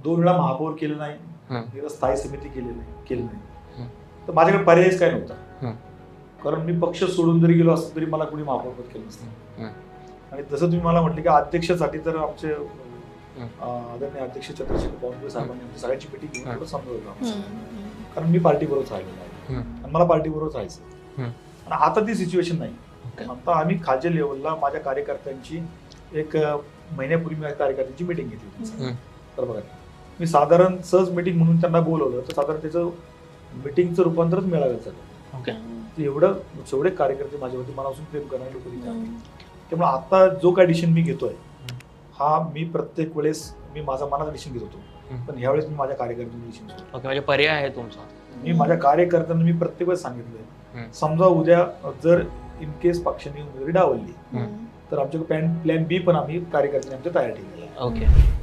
2 वेळा महापौर केलं नाही, हं. एकदा स्थायी समिती केली नाही. तर माझ्याकडे पर्यायच काय नव्हता. कारण मी पक्ष सोडून जरी गेलो असतो तरी मला कोणी महापौरपद केलं नसतं. आणि तसं तुम्ही मला म्हटलं की अध्यक्षासाठी तर आमचे आदरणीय अध्यक्ष चंद्रशेखर बावनकुळे साहेबांनी आमची सगळ्यांची मिटिंग घेऊन थोडं समजवलं आम्हाला. कारण मी पार्टीबरोबरच राहिलेलो आहे आणि मला पार्टीबरोबरच राहायचं. आणि आता ती सिच्युएशन नाही. आता आम्ही खालच्या लेवलला माझ्या कार्यकर्त्यांची एक महिन्यापूर्वी माझ्या कार्यकर्त्यांची मिटिंग घेतली होती. तर बघा, मी साधारण सहज मिटिंग म्हणून त्यांना बोलवलं तर साधारण त्याचं मिटिंगचं रूपांतरच मेळाव्यात झालं. एवढं जेवढे कार्यकर्ते माझ्यावरती मनापासून प्रेम करणारे लोक तिथे आहेत. त्यामुळे आता जो काय डिसिजन मी घेतोय हा मी प्रत्येक वेळेस मी माझा मनाचा डिसिजन घेत होतो, पण ह्यावेळेस मी माझ्या कार्यकर्त्यांनी डिसिजन घेतो. म्हणजे पर्याय आहे तुमचा. मी माझ्या कार्यकर्त्यांना मी प्रत्येक वेळेस सांगितलंय, समजा उद्या जर इन केस पक्षाने उमेदवारी डावलली तर आमच्याकडे प्लॅन बी पण आम्ही कार्यकर्त्यांनी आमच्या तयार ठेवलेला आहे. ओके.